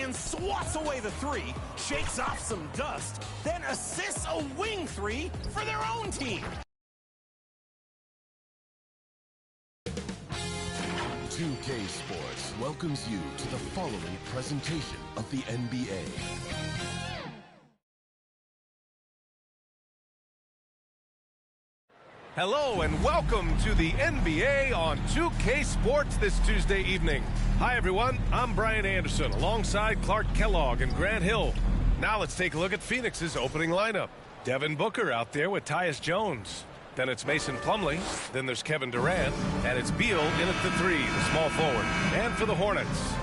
and swats away the three, shakes off some dust, then assists a wing three for their own team. 2K Sports welcomes you to the following presentation of the NBA. Hello and welcome to the NBA on 2K Sports this Tuesday evening. Hi everyone, I'm Brian Anderson alongside Clark Kellogg and Grant Hill. Now let's take a look at Phoenix's opening lineup. Devin Booker out there with Tyus Jones. Then it's Mason Plumlee. Then there's Kevin Durant. And it's Beal in at the three, the small forward. And for the Hornets,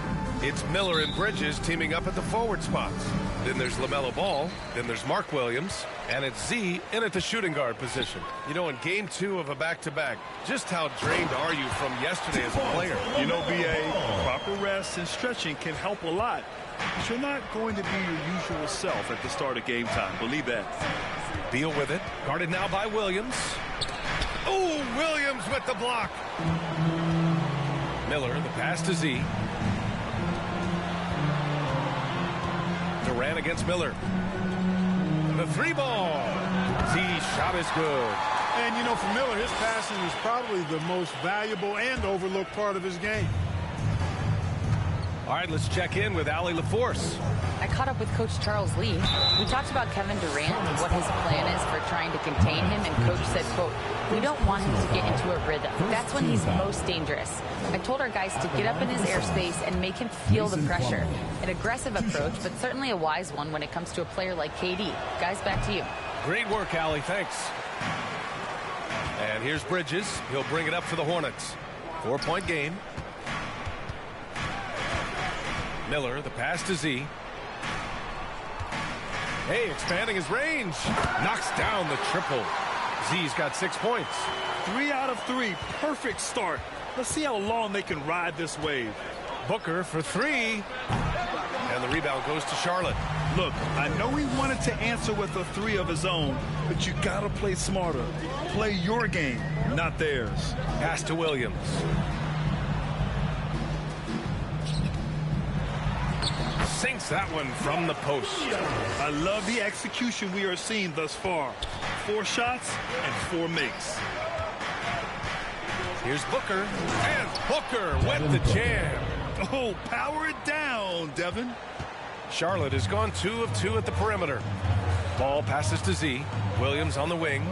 it's Miller and Bridges teaming up at the forward spots. Then there's LaMelo Ball. Then there's Mark Williams. And it's Z in at the shooting guard position. You know, in game 2 of a back-to-back, just how drained are you from yesterday as a player? You know, B.A., proper rest and stretching can help a lot. But you're not going to be your usual self at the start of game time. Believe that. Beal with it. Guarded now by Williams. Oh, Williams with the block. Miller, the pass to Z. Durant against Miller. The three ball. Z shot is good. And, you know, for Miller, his passing is probably the most valuable and overlooked part of his game. All right, let's check in with Allie LaForce. I caught up with Coach Charles Lee. We talked about Kevin Durant and what his plan is for trying to contain him, and Coach said, quote, "We don't want him to get into a rhythm. That's when he's most dangerous." I told our guys to get up in his airspace and make him feel the pressure. An aggressive approach, but certainly a wise one when it comes to a player like KD. Guys, back to you. Great work, Allie. Thanks. And here's Bridges. He'll bring it up for the Hornets. 4-point game. Miller, the pass to Z. Hey, expanding his range. Knocks down the triple. Z's got 6 points. 3 out of 3. Perfect start. Let's see how long they can ride this wave. Booker for 3. And the rebound goes to Charlotte. Look, I know he wanted to answer with a 3 of his own, but you got to play smarter. Play your game, not theirs. Pass to Williams. Sinks that one from the post. I love the execution we are seeing thus far. 4 shots and 4 makes. Here's Booker. And Booker with the jam. Oh, power it down, Devin. Charlotte has gone 2 of 2 at the perimeter. Ball passes to Z. Williams on the wing.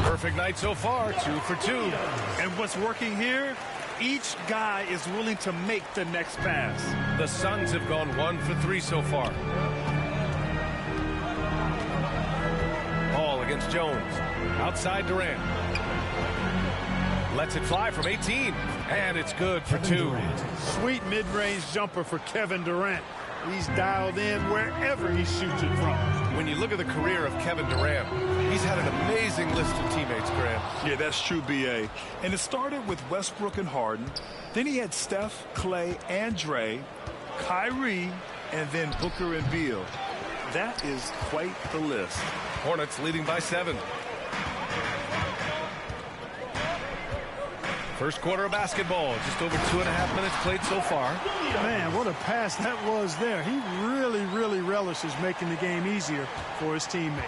Perfect night so far, 2 for 2. And what's working here? Each guy is willing to make the next pass. The Suns have gone 1 for 3 so far. Ball against Jones. Outside Durant. Lets it fly from 18. And it's good for 2. Sweet mid-range jumper for Kevin Durant. He's dialed in wherever he shoots it from. When you look at the career of Kevin Durant, he's had an amazing list of teammates, Grant. Yeah, that's true, B.A. And it started with Westbrook and Harden. Then he had Steph, Clay, and Dre, Kyrie, and then Booker and Beal. That is quite the list. Hornets leading by 7. First quarter of basketball, just over 2.5 minutes played so far. Man, what a pass that was there. He really relishes making the game easier for his teammates.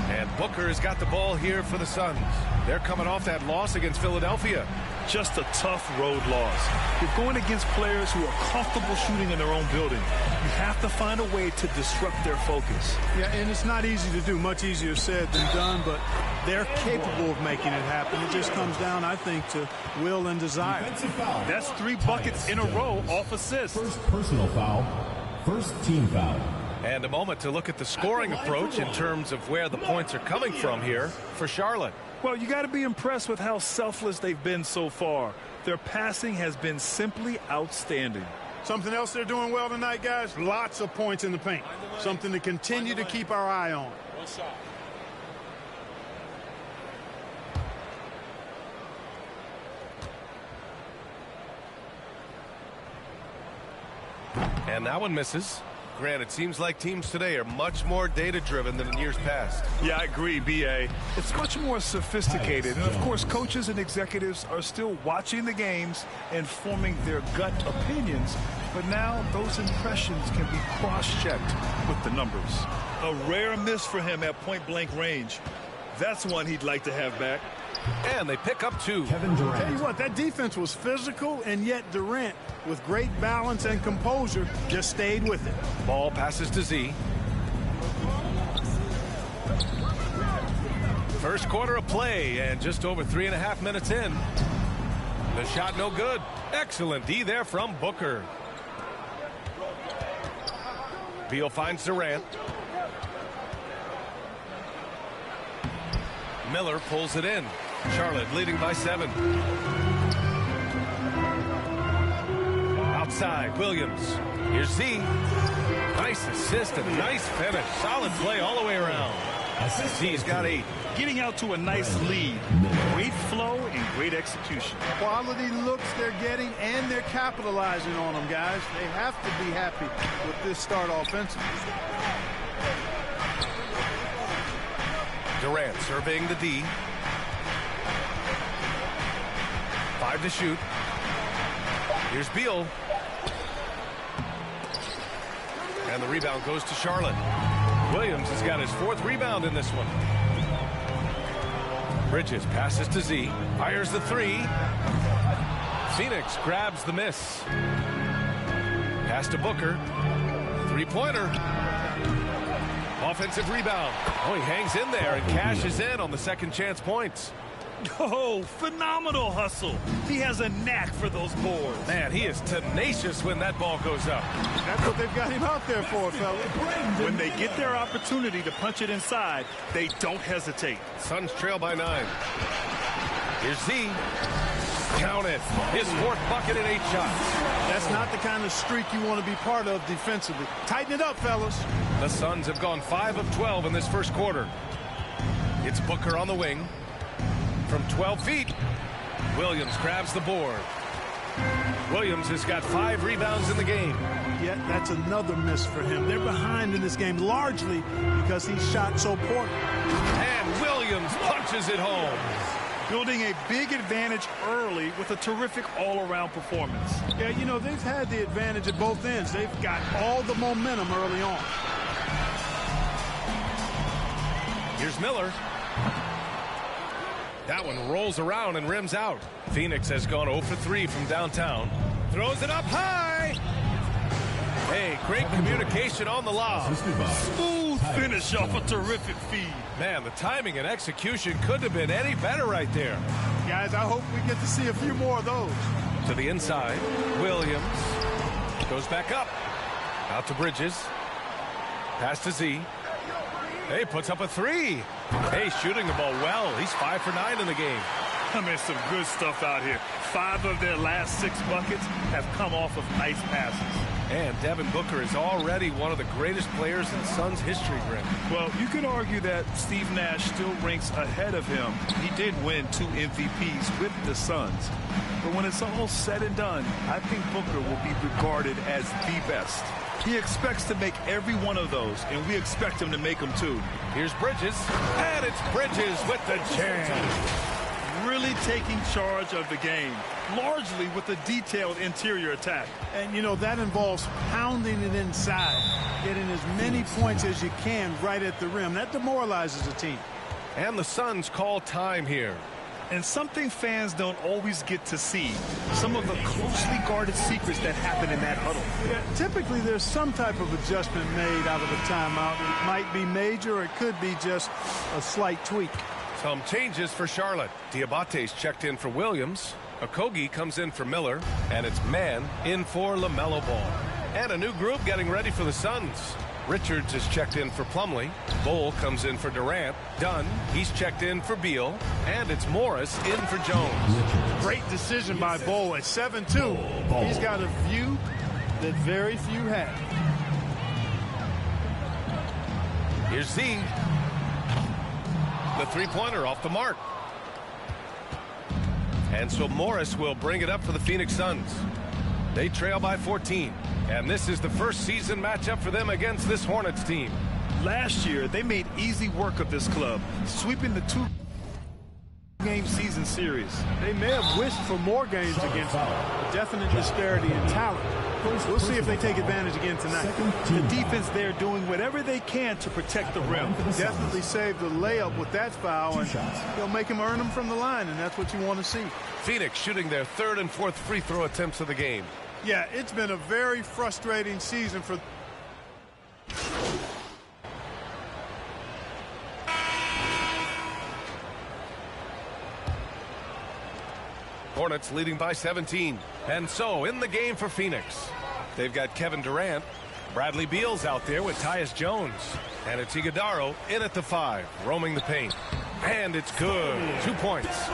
And Booker has got the ball here for the Suns. They're coming off that loss against Philadelphia. Just a tough road loss. You're going against players who are comfortable shooting in their own building. You have to find a way to disrupt their focus. Yeah, and it's not easy to do. Much easier said than done, but they're capable of making it happen. It just comes down, I think, to will and desire. That's 3 buckets in a row off assists. First personal foul, first team foul. And a moment to look at the scoring approach in terms of where the points are coming from here for Charlotte. Well, you got to be impressed with how selfless they've been so far. Their passing has been simply outstanding. Something else they're doing well tonight, guys? Lots of points in the paint. Something to continue to keep our eye on. And that one misses. Grant, it seems like teams today are much more data-driven than in years past. Yeah, I agree, B.A. It's much more sophisticated. And, of course, coaches and executives are still watching the games and forming their gut opinions. But now those impressions can be cross-checked with the numbers. A rare miss for him at point-blank range. That's one he'd like to have back. And they pick up 2. Kevin Durant. Tell you what, that defense was physical, and yet Durant, with great balance and composure, just stayed with it. Ball passes to Z. First quarter of play, and just over 3.5 minutes in. The shot no good. Excellent D there from Booker. Beal finds Durant. Miller pulls it in. Charlotte leading by 7. Outside, Williams. Here's Z. Nice assist and nice finish. Solid play all the way around. Z's got 8. Getting out to a nice lead. Great flow and great execution. Quality looks they're getting, and they're capitalizing on them, guys. They have to be happy with this start offensively. Durant surveying the D. 5 to shoot. Here's Beal. And the rebound goes to Charlotte. Williams has got his 4th rebound in this one. Bridges passes to Z. Fires the 3. Phoenix grabs the miss. Pass to Booker. 3-pointer. Offensive rebound. Oh, he hangs in there and cashes in on the second chance points. Oh, phenomenal hustle. He has a knack for those boards. Man, he is tenacious when that ball goes up. That's what they've got him out there for, fellas. When they get their opportunity to punch it inside, they don't hesitate. Suns trail by 9. Here's Z. Count it. His 4th bucket in 8 shots. That's not the kind of streak you want to be part of defensively. Tighten it up, fellas. The Suns have gone 5 of 12 in this first quarter. It's Booker on the wing. From 12 feet, Williams grabs the board. Williams has got 5 rebounds in the game. Yet that's another miss for him. They're behind in this game largely because he shot so poorly. And Williams punches it home. Building a big advantage early with a terrific all-around performance. Yeah, you know, they've had the advantage at both ends. They've got all the momentum early on. Here's Miller. That one rolls around and rims out. Phoenix has gone 0 for 3 from downtown. Throws it up high. Hey, great communication on the lob. Smooth finish off a terrific feed. Man, the timing and execution couldn't have been any better right there. Guys, I hope we get to see a few more of those. To the inside, Williams goes back up. Out to Bridges. Pass to Z. Hey, puts up a 3. Hey, shooting the ball well. He's 5 for 9 in the game. I mean, some good stuff out here. 5 of their last 6 buckets have come off of nice passes. And Devin Booker is already one of the greatest players in Suns history, Brent. Well, you could argue that Steve Nash still ranks ahead of him. He did win 2 MVPs with the Suns. But when it's all said and done, I think Booker will be regarded as the best. He expects to make every one of those, and we expect him to make them too. Here's Bridges, and it's Bridges with the jam. Really taking charge of the game, largely with a detailed interior attack. And, you know, that involves pounding it inside, getting as many points as you can right at the rim. That demoralizes a team. And the Suns call time here. And something fans don't always get to see, some of the closely guarded secrets that happen in that huddle. Yeah, typically there's some type of adjustment made out of a timeout. It might be major or it could be just a slight tweak. Some changes for Charlotte. Diabate's checked in for Williams. Okogie comes in for Miller. And it's Mann in for LaMelo Ball. And a new group getting ready for the Suns. Richards is checked in for Plumlee. Bol comes in for Durant. Dunn, he's checked in for Beal. And it's Morris in for Jones. Great decision by Bol at 7-2. He's got a view that very few have. Here's Z. The 3-pointer off the mark. And so Morris will bring it up for the Phoenix Suns. They trail by 14. And this is the first season matchup for them against this Hornets team. Last year, they made easy work of this club, sweeping the 2-game season series. They may have wished for more games against them. A definite disparity in talent. We'll see if they take advantage again tonight. The defense there doing whatever they can to protect the rim. Definitely saved the layup with that foul, and he'll make him earn them from the line, and that's what you want to see. Phoenix shooting their third and fourth free throw attempts of the game. Yeah, it's been a very frustrating season for... Hornets leading by 17. And so in the game for Phoenix, they've got Kevin Durant. Bradley Beal's out there with Tyus Jones. And it's Iguodala in at the 5, roaming the paint. And it's good. 2 points.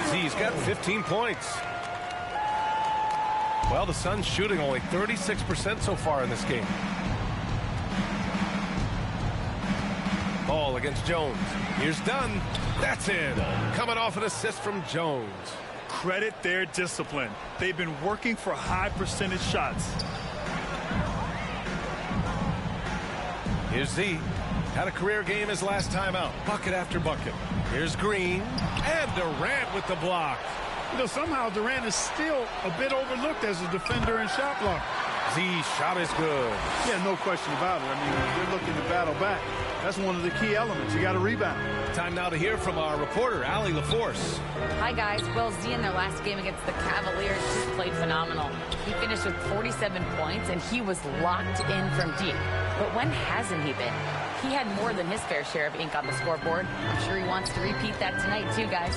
Z's got 15 points. Well, the Suns shooting only 36% so far in this game. Ball against Jones. Here's Dunn. That's in. Coming off an assist from Jones. Credit their discipline. They've been working for high percentage shots. Here's Z. Had a career game his last time out. Bucket after bucket. Here's Green. And Durant with the block. You know, somehow Durant is still a bit overlooked as a defender and shot blocker. Z's shot is good. Yeah, no question about it. I mean, they're looking to battle back. That's one of the key elements. You got to rebound. Time now to hear from our reporter, Allie LaForce. Hi, guys. Well, Z in their last game against the Cavaliers just played phenomenal. He finished with 47 points, and he was locked in from deep. But when hasn't he been? He had more than his fair share of ink on the scoreboard. I'm sure he wants to repeat that tonight, too, guys.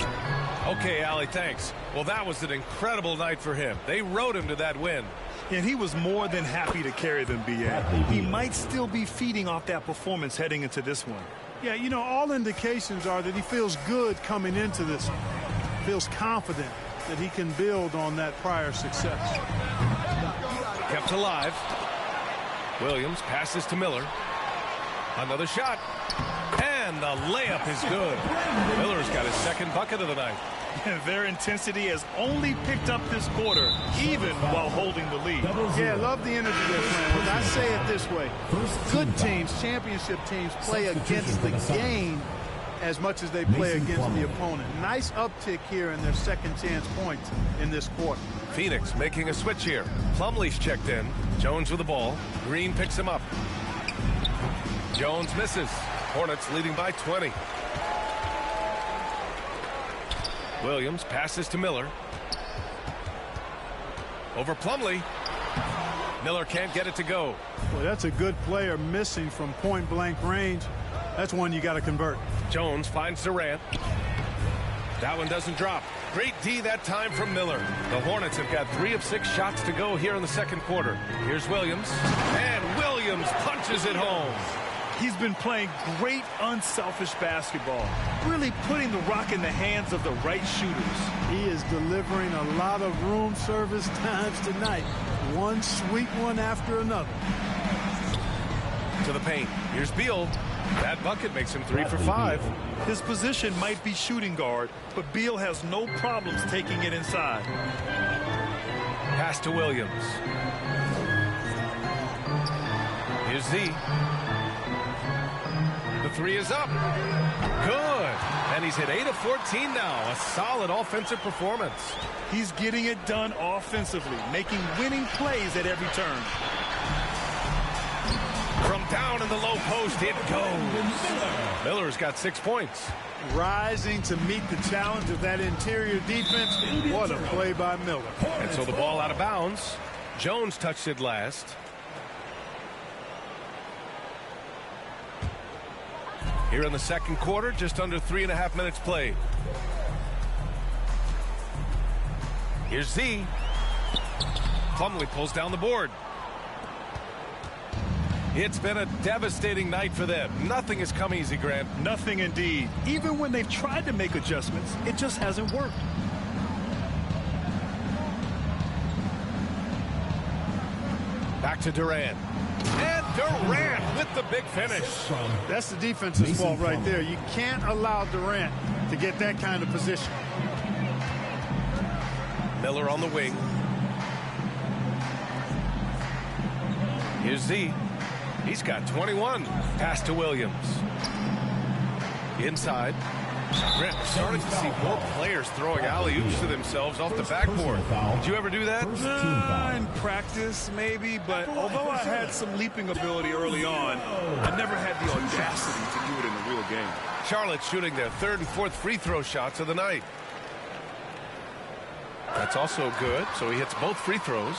Okay, Allie, thanks. Well, that was an incredible night for him. They rode him to that win. And he was more than happy to carry them, B.A. He might still be feeding off that performance heading into this one. Yeah, you know, all indications are that he feels good coming into this one. Feels confident that he can build on that prior success. Kept alive. Williams passes to Miller. Another shot. And the layup is good. Miller's got his second bucket of the night. Their intensity has only picked up this quarter, even while holding the lead. Yeah, love the energy they're playing with. I say it this way. Good teams, championship teams, play against the game as much as they play against the opponent. Nice uptick here in their second chance points in this quarter. Phoenix making a switch here. Plumlee's checked in. Jones with the ball. Green picks him up. Jones misses. Hornets leading by 20. Williams passes to Miller. Over Plumlee. Miller can't get it to go. Well, that's a good player missing from point-blank range. That's one you got to convert. Jones finds Durant. That one doesn't drop. Great D that time from Miller. The Hornets have got 3 of 6 shots to go here in the second quarter. Here's Williams. And Williams punches it home. He's been playing great unselfish basketball, really putting the rock in the hands of the right shooters. He is delivering a lot of room service times tonight. One sweet one after another. To the paint. Here's Beal. That bucket makes him 3 for 5. His position might be shooting guard, but Beal has no problems taking it inside. Pass to Williams. Here's Z. The 3 is up. Good. And he's hit 8 of 14 now. A solid offensive performance. He's getting it done offensively, making winning plays at every turn. From down in the low post, it goes. Miller's got 6 points. Rising to meet the challenge of that interior defense. What a play by Miller. And so the ball out of bounds. Jones touched it last. Here in the second quarter, just under 3.5 minutes played. Here's Z. Plumlee pulls down the board. It's been a devastating night for them. Nothing has come easy, Grant. Nothing indeed. Even when they've tried to make adjustments, it just hasn't worked. Back to Durant. And Durant with the big finish. That's the defense's fault right there. You can't allow Durant to get that kind of position. Miller on the wing. Here's Z. He's got 21. Pass to Williams. Inside. Grant, we're starting to see more players throwing alley-oops to themselves off the backboard. Did you ever do that? In practice, maybe, but although I had some leaping ability early on, I never had the audacity to do it in the real game. Charlotte shooting their third and fourth free throw shots of the night. That's also good, so he hits both free throws.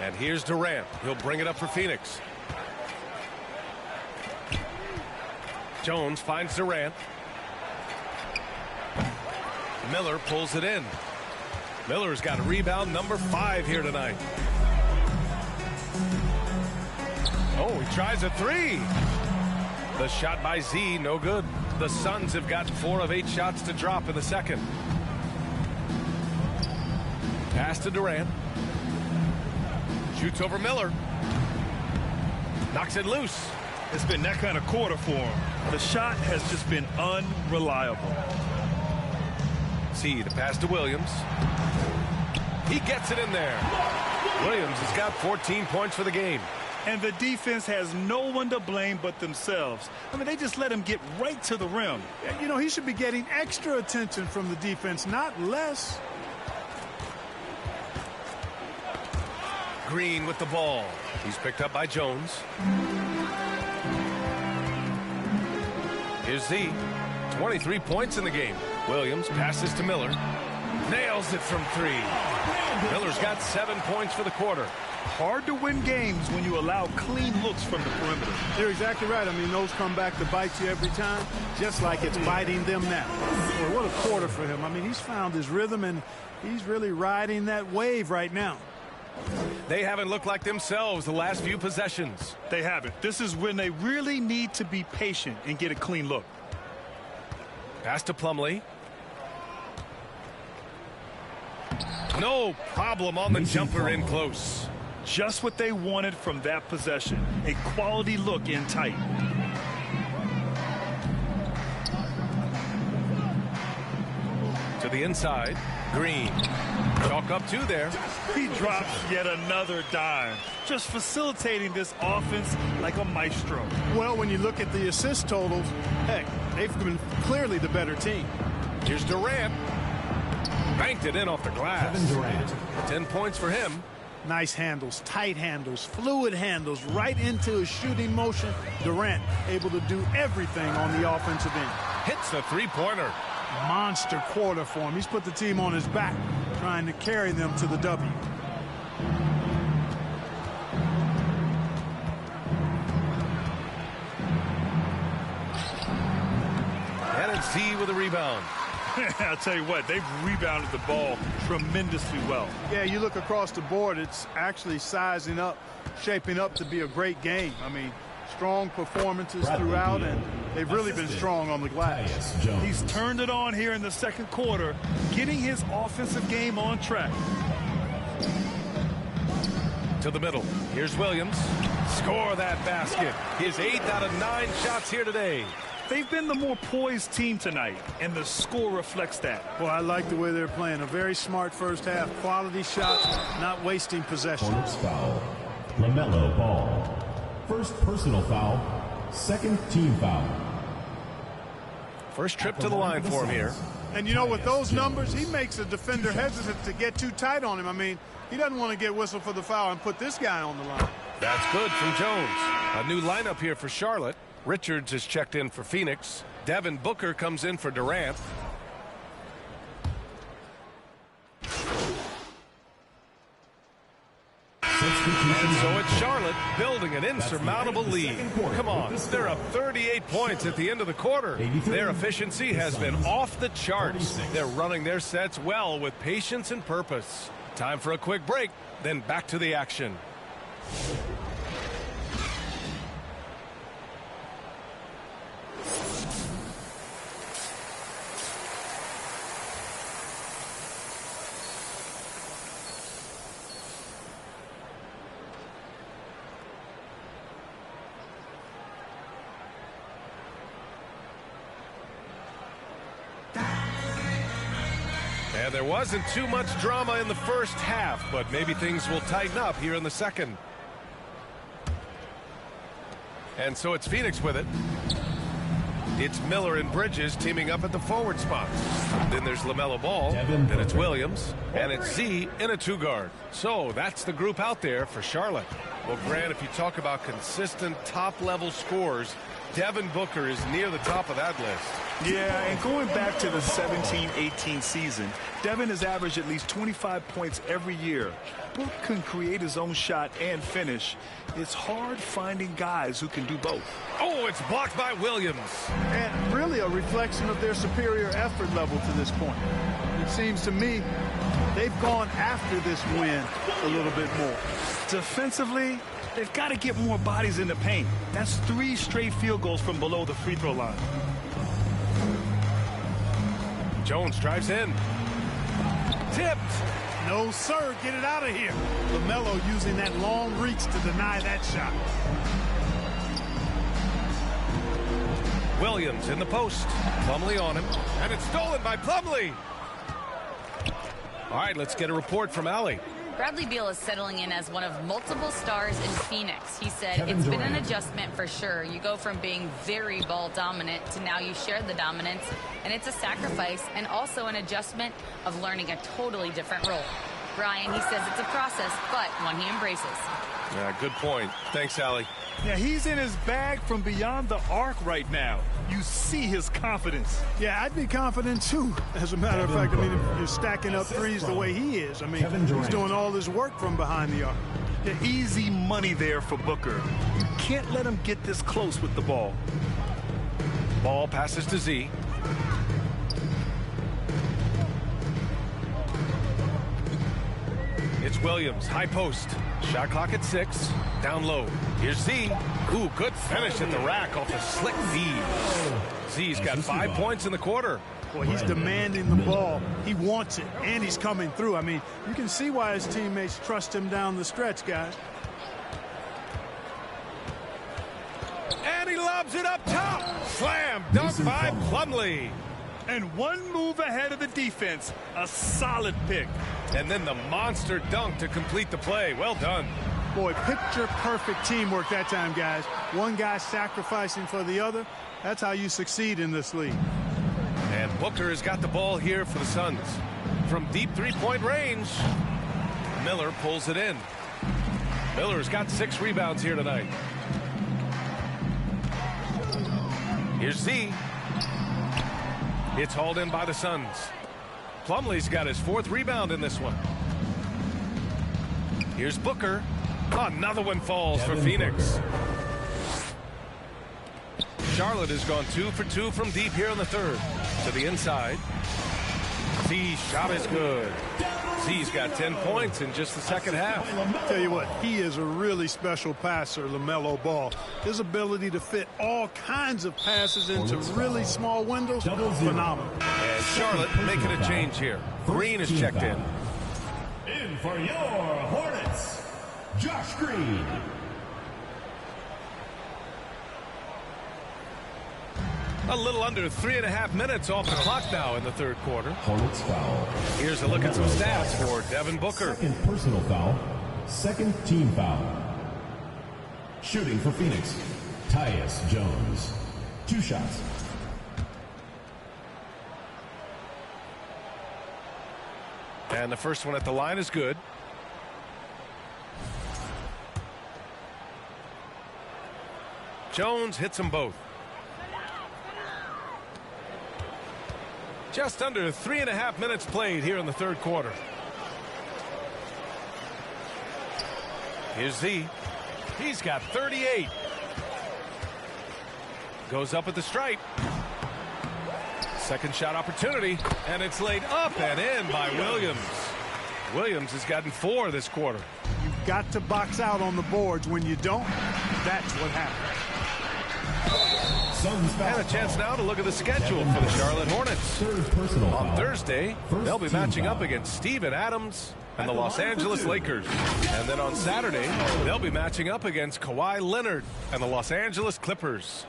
And here's Durant. He'll bring it up for Phoenix. Jones finds Durant. Miller pulls it in. Miller's got rebound number 5 here tonight. Oh, he tries a 3. The shot by Z, no good. The Suns have gotten 4 of 8 shots to drop in the second. Pass to Durant. Shoots over Miller. Knocks it loose. It's been that kind of quarter for him. The shot has just been unreliable. See the pass to Williams. He gets it in there. Williams has got 14 points for the game. And the defense has no one to blame but themselves. I mean, they just let him get right to the rim. You know, he should be getting extra attention from the defense, not less. Green with the ball. He's picked up by Jones. Here's Z. 23 points in the game. Williams passes to Miller. Nails it from 3. Miller's got 7 points for the quarter. Hard to win games when you allow clean looks from the perimeter. You're exactly right. I mean, those come back to bite you every time, just like it's biting them now. Boy, what a quarter for him. I mean, he's found his rhythm, and he's really riding that wave right now. They haven't looked like themselves the last few possessions. They haven't. This is when they really need to be patient and get a clean look. Pass to Plumlee. No problem on the jumper in close. Just what they wanted from that possession. A quality look in tight. To the inside. Green. Chalk up 2 there. He drops yet another dime. Just facilitating this offense like a maestro. Well, when you look at the assist totals, heck, they've been clearly the better team. Here's Durant. Banked it in off the glass. Kevin Durant. 10 points for him. Nice handles, tight handles, fluid handles, right into a shooting motion. Durant able to do everything on the offensive end. Hits the 3-pointer. Monster quarter for him. He's put the team on his back, trying to carry them to the W. And it's Z with a rebound. I'll tell you what, they've rebounded the ball tremendously well. Yeah, you look across the board, it's actually sizing up, shaping up to be a great game. I mean, strong performances throughout, and they've really been strong on the glass. He's turned it on here in the second quarter, getting his offensive game on track. To the middle. Here's Williams. Score that basket. His 8th out of 9 shots here today. They've been the more poised team tonight, and the score reflects that. Well, I like the way they're playing. A very smart first half. Quality shots, not wasting possession. Corners foul. LaMelo Ball. First personal foul. Second team foul. First trip to the line for him here. And, you know, with those numbers, he makes a defender hesitant to get too tight on him. I mean, he doesn't want to get whistled for the foul and put this guy on the line. That's good from Jones. A new lineup here for Charlotte. Richards is checked in for Phoenix. Devin Booker comes in for Durant. And so it's Charlotte building an insurmountable lead. Come on, they're up 38 points at the end of the quarter. Their efficiency has been off the charts. They're running their sets well with patience and purpose. Time for a quick break, then back to the action. And there wasn't too much drama in the first half, but maybe things will tighten up here in the second. And so it's Phoenix with it. It's Miller and Bridges teaming up at the forward spot. Then there's LaMelo Ball. Then it's Williams. And it's Z in a two-guard. So that's the group out there for Charlotte. Well, Grant, if you talk about consistent top-level scores, Devin Booker is near the top of that list. Yeah, and going back to the 17-18 season, Devin has averaged at least 25 points every year. Book can create his own shot and finish. It's hard finding guys who can do both. Oh, it's blocked by Williams. And really a reflection of their superior effort level to this point. It seems to me they've gone after this win a little bit more. Defensively, they've got to get more bodies in the paint. That's 3 straight field goals from below the free throw line. Jones drives in. Tipped. No, sir. Get it out of here. LaMelo using that long reach to deny that shot. Williams in the post. Plumlee on him. And it's stolen by Plumlee. All right, let's get a report from Allie. Bradley Beal is settling in as one of multiple stars in Phoenix. He said it's been an adjustment for sure. You go from being very ball dominant to now you share the dominance, and it's a sacrifice and also an adjustment of learning a totally different role. Brian, he says it's a process, but one he embraces. Yeah, good point. Thanks, Allie. Yeah, he's in his bag from beyond the arc right now. You see his confidence. Yeah, I'd be confident, too. As a matter of fact, I mean, if you're stacking up threes the way he is, I mean, he's doing all this work from behind the arc. The easy money there for Booker. You can't let him get this close with the ball. Ball passes to Z. It's Williams, high post. Shot clock at 6. Down low. Here's Z. Ooh, good finish at the rack off a slick feed. Z's got 5 points in the quarter. Boy, he's demanding the ball. He wants it, and he's coming through. I mean, you can see why his teammates trust him down the stretch, guys. And he lobs it up top. Slam dunk by Plumlee. And one move ahead of the defense. A solid pick. And then the monster dunk to complete the play. Well done. Boy, picture-perfect teamwork that time, guys. One guy sacrificing for the other. That's how you succeed in this league. And Booker has got the ball here for the Suns. From deep three-point range, Miller pulls it in. Miller's got 6 rebounds here tonight. Here's Z. It's hauled in by the Suns. Plumlee's got his 4th rebound in this one. Here's Booker. Another one falls for Phoenix. Charlotte has gone 2 for 2 from deep here in the third. To the inside. Z's shot is good. Z's got 10 points in just the second half. Tell you what, he is a really special passer, LaMelo Ball. His ability to fit all kinds of passes into really small windows, phenomenal. And Charlotte making a change here. Green is checked in. In for your Hornets, Josh Green. A little under 3.5 minutes off the clock now in the third quarter. Hornets foul. Here's a look at some stats for Devin Booker. Second personal foul. Second team foul. Shooting for Phoenix, Tyus Jones. 2 shots. And the first one at the line is good. Jones hits them both. Just under 3.5 minutes played here in the third quarter. Here's Z. He's got 38. Goes up at the stripe. Second shot opportunity, and it's laid up and in by Williams. Williams has gotten 4 this quarter. You've got to box out on the boards. When you don't, that's what happens. And a chance now to look at the schedule for the Charlotte Hornets. On Thursday, they'll be matching up against Steven Adams and the Los Angeles Lakers. And then on Saturday, they'll be matching up against Kawhi Leonard and the Los Angeles Clippers.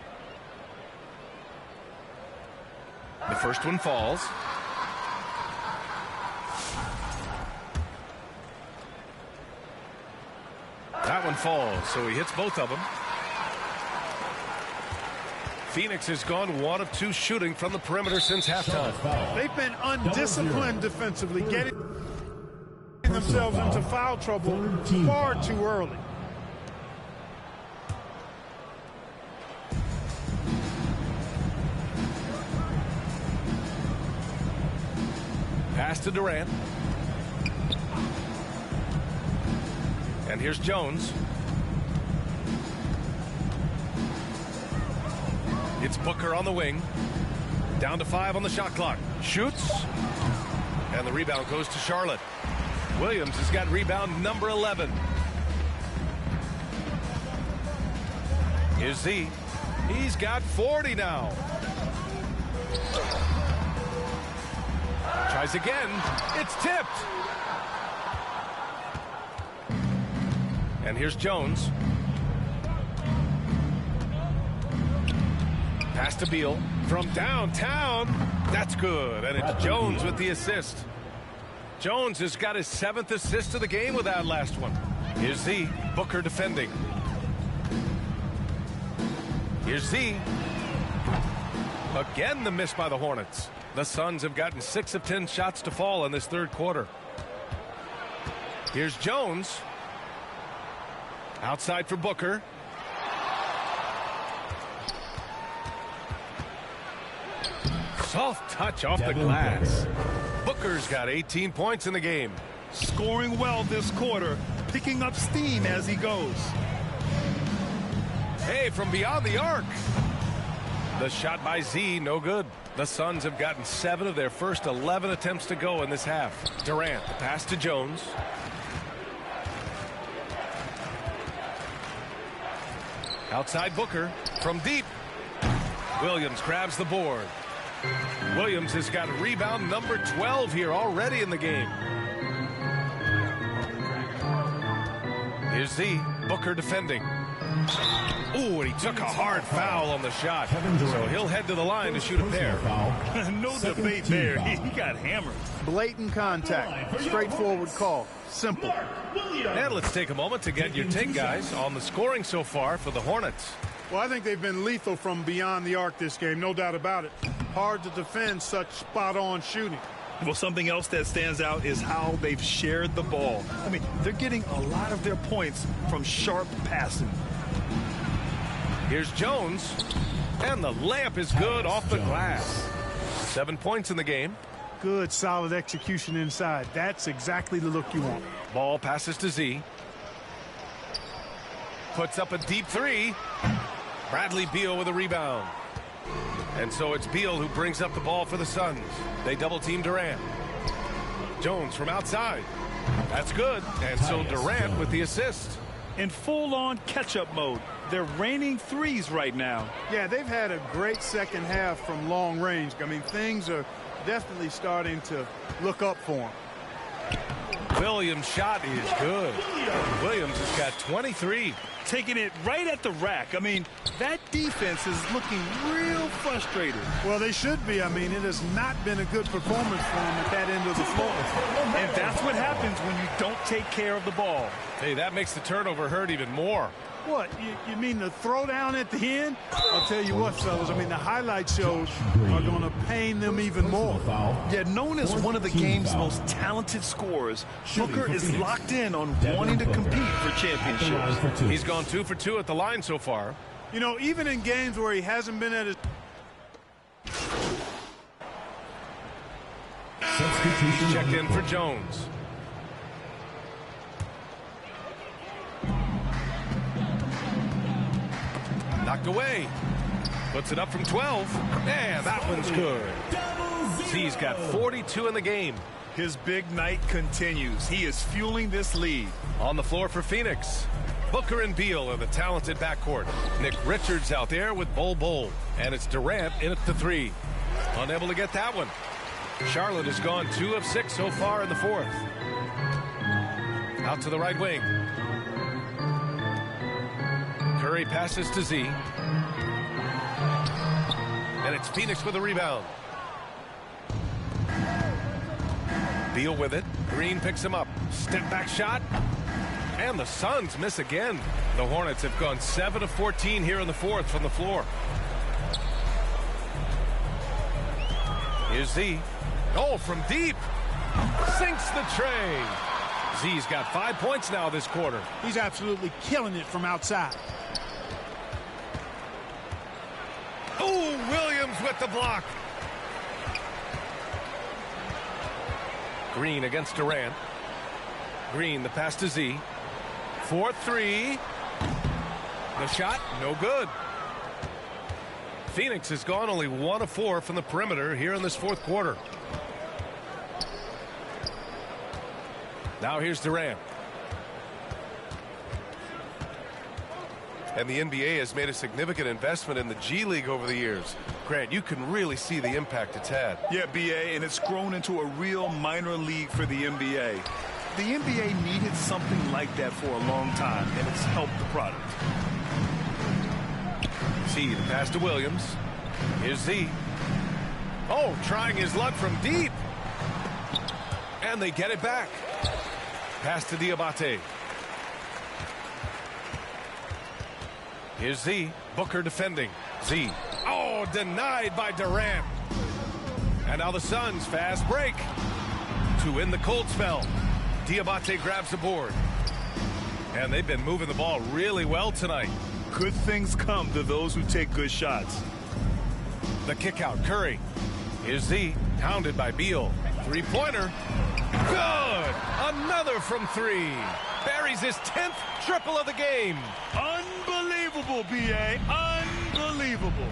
The first one falls. That one falls, so he hits both of them. Phoenix has gone 1 of 2 shooting from the perimeter since halftime. They've been undisciplined defensively, getting themselves into foul trouble far too early. Pass to Durant. And here's Jones. It's Booker on the wing. Down to 5 on the shot clock. Shoots. And the rebound goes to Charlotte. Williams has got rebound number 11. Here's Z. He's got 40 now. Tries again. It's tipped. And here's Jones. Pass to Beal from downtown. That's good. And it's Jones with the assist. Jones has got his 7th assist of the game with that last one. Here's Z. Booker defending. Here's Z. Again, the miss by the Hornets. The Suns have gotten 6 of 10 shots to fall in this third quarter. Here's Jones. Outside for Booker. Soft touch off the glass. Booker's got 18 points in the game. Scoring well this quarter, picking up steam as he goes. Hey, from beyond the arc. The shot by Z, no good. The Suns have gotten 7 of their first 11 attempts to go in this half. Durant, the pass to Jones. Outside Booker from deep. Williams grabs the board. Williams has got rebound number 12 here already in the game. Here's Z. Booker defending. Ooh, and he took a hard foul on the shot. So he'll head to the line to shoot a pair. No debate there. He got hammered. Blatant contact. Straightforward call. Simple. And let's take a moment to get your take, guys, on the scoring so far for the Hornets. Well, I think they've been lethal from beyond the arc this game, no doubt about it. Hard to defend such spot-on shooting. Well, something else that stands out is how they've shared the ball. I mean, they're getting a lot of their points from sharp passing. Here's Jones, and the layup is good off the glass. 7 points in the game. Good, solid execution inside. That's exactly the look you want. Ball passes to Z. Puts up a deep 3. Bradley Beal with a rebound. And so it's Beal who brings up the ball for the Suns. They double-team Durant. Jones from outside. That's good. And so Durant with the assist. In full-on catch-up mode. They're raining threes right now. Yeah, they've had a great second half from long range. I mean, things are definitely starting to look up for them. Williams' shot is good. Williams has got 23. Taking it right at the rack. I mean, that defense is looking real frustrated. Well, they should be. I mean, it has not been a good performance for them at that end of the floor. And that's what happens when you don't take care of the ball. Hey, that makes the turnover hurt even more. What, you mean the throwdown at the end? I'll tell you what, fellas, I mean, the highlight shows are going to pain them even more. Yeah, known as one of the game's most talented scorers, Booker is locked in on wanting to compete for championships. He's gone 2 for 2 at the line so far. You know, even in games where he hasn't been at his... Checked in for Jones. Knocked away. Puts it up from 12. And that one's good. Z's got 42 in the game. His big night continues. He is fueling this lead. On the floor for Phoenix. Booker and Beal are the talented backcourt. Nick Richards out there with Bol. And it's Durant in at the 3. Unable to get that one. Charlotte has gone 2 of 6 so far in the fourth. Out to the right wing. Curry passes to Z. And it's Phoenix with a rebound. Beal with it. Green picks him up. Step back shot. And the Suns miss again. The Hornets have gone 7 of 14 here in the fourth from the floor. Here's Z. Oh, from deep. Sinks the tray. Z's got 5 points now this quarter. He's absolutely killing it from outside. Oh, Williams with the block. Green against Durant. Green, the pass to Z. 4-3. The shot, no good. Phoenix has gone only 1 of 4 from the perimeter here in this fourth quarter. Now here's Durant. And the NBA has made a significant investment in the G League over the years. Grant, you can really see the impact it's had. Yeah, BA, and it's grown into a real minor league for the NBA. The NBA needed something like that for a long time, and it's helped the product. Z, the pass to Williams. Here's Z. Oh, trying his luck from deep. And they get it back. Pass to Diabate. Here's Z. Booker defending. Z. Oh, denied by Durant. And now the Suns fast break to end the cold spell. Diabate grabs the board. And they've been moving the ball really well tonight. Good things come to those who take good shots. The kick out, Curry. Here's Z. Hounded by Beal. Three-pointer. Good! Another from 3. Buries his 10th triple of the game. Unbelievable, BA. Unbelievable.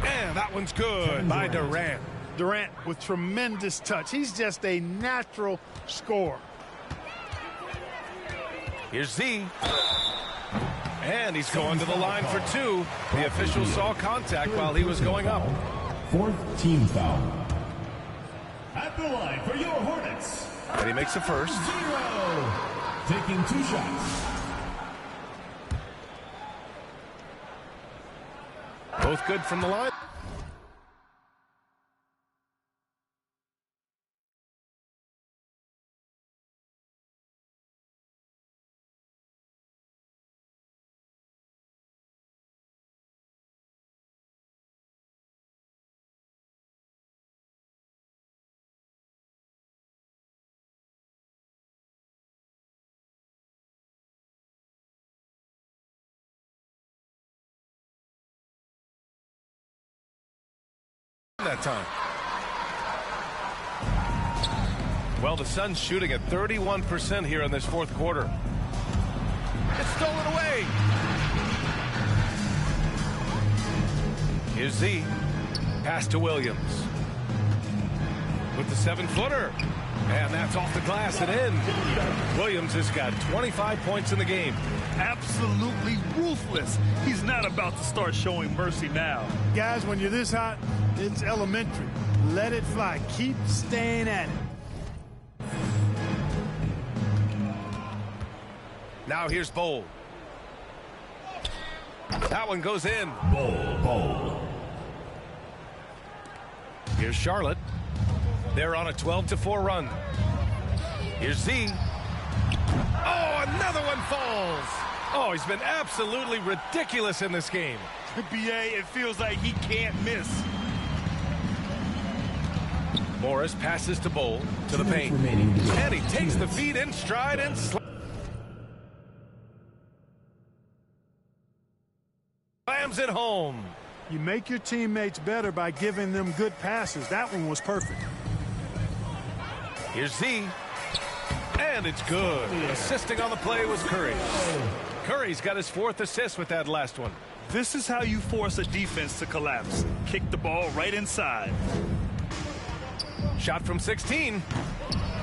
And that one's good by Durant. Durant with tremendous touch. He's just a natural scorer. Here's Z. And he's going to the line for 2. The official saw contact while he was going up. 4th team foul. At the line for your Hornets. And he makes a first. 0. Taking 2 shots. Both good from the line. That time. Well, the Suns shooting at 31% here in this fourth quarter. It's stolen away. Here's Z. Pass to Williams. With the 7-footer. And that's off the glass and in. Williams has got 25 points in the game. Absolutely ruthless. He's not about to start showing mercy now. Guys, when you're this hot, it's elementary. Let it fly. Keep staying at it. Now here's Bowl. That one goes in. Bowl. Here's Charlotte. They're on a 12-4 run. Here's Z. Oh, another one falls. Oh, he's been absolutely ridiculous in this game. BA, it feels like he can't miss. Morris passes to Bowl to the paint. And he takes the feed in stride and slams it home. You make your teammates better by giving them good passes. That one was perfect. Here's Z. And it's good. Assisting on the play was Curry. Curry's got his 4th assist with that last one. This is how you force a defense to collapse. Kick the ball right inside. Shot from 16.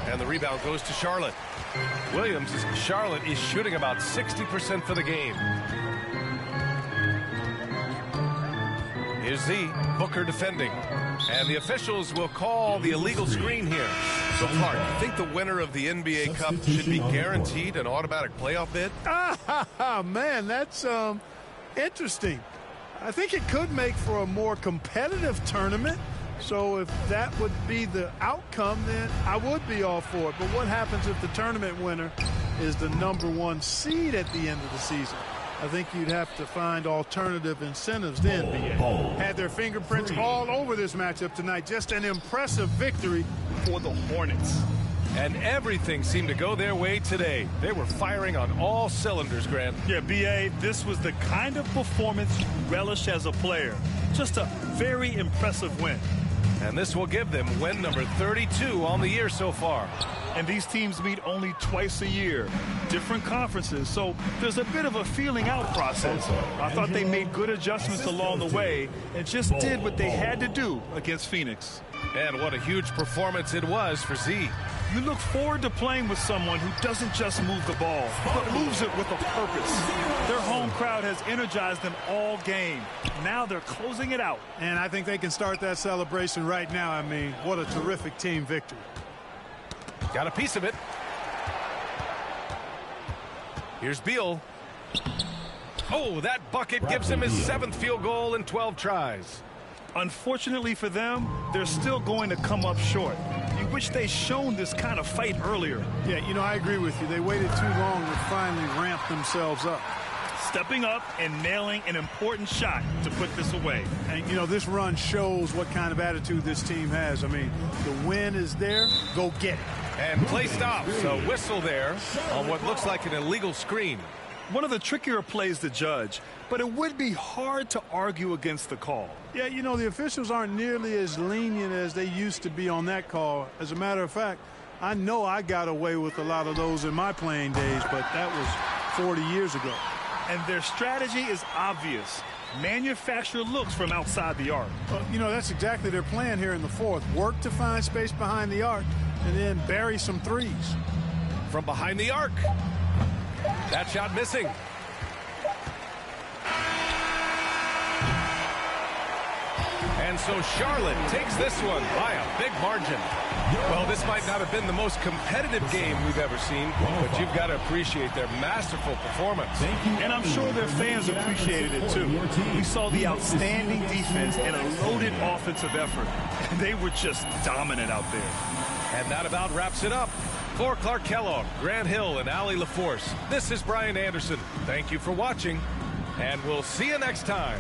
And the rebound goes to Charlotte. Charlotte is shooting about 60% for the game. Here's Z. Booker defending. And the officials will call the illegal screen here. So, Clark, you think the winner of the NBA Cup should be guaranteed an automatic playoff bid? Man, that's interesting. I think it could make for a more competitive tournament. So if that would be the outcome, then I would be all for it. But what happens if the tournament winner is the #1 seed at the end of the season? I think you'd have to find alternative incentives then. Had their fingerprints all over this matchup tonight. Just an impressive victory for the Hornets. And everything seemed to go their way today. They were firing on all cylinders, Grant. Yeah, B.A., this was the kind of performance you relish as a player. Just a very impressive win. And this will give them win number 32 on the year so far. And these teams meet only twice a year, different conferences, so there's a bit of a feeling out process. I thought they made good adjustments along the way and just did what they had to do against Phoenix. And what a huge performance it was for Z. You look forward to playing with someone who doesn't just move the ball, but moves it with a purpose. Their home crowd has energized them all game. Now they're closing it out. And I think they can start that celebration right now. I mean, what a terrific team victory. Got a piece of it. Here's Beal. Oh, that bucket gives him his 7th field goal in 12 tries. Unfortunately for them, they're still going to come up short. You wish they'd shown this kind of fight earlier. Yeah, you know, I agree with you. They waited too long to finally ramp themselves up. Stepping up and nailing an important shot to put this away. And, you know, this run shows what kind of attitude this team has. I mean, the win is there. Go get it. And play stops. A whistle there on what looks like an illegal screen. One of the trickier plays to judge, but it would be hard to argue against the call. Yeah, you know, the officials aren't nearly as lenient as they used to be on that call. As a matter of fact, I know I got away with a lot of those in my playing days, but that was 40 years ago. And their strategy is obvious. Manufacture looks from outside the arc. You know, that's exactly their plan here in the fourth. Work to find space behind the arc and then bury some threes. From behind the arc. That shot missing. And so Charlotte takes this one by a big margin. Well, this might not have been the most competitive game we've ever seen, but you've got to appreciate their masterful performance. And I'm sure their fans appreciated it too. We saw the outstanding defense and a loaded offensive effort. And they were just dominant out there. And that about wraps it up. For Clark Kellogg, Grant Hill, and Allie LaForce, this is Brian Anderson. Thank you for watching, and we'll see you next time.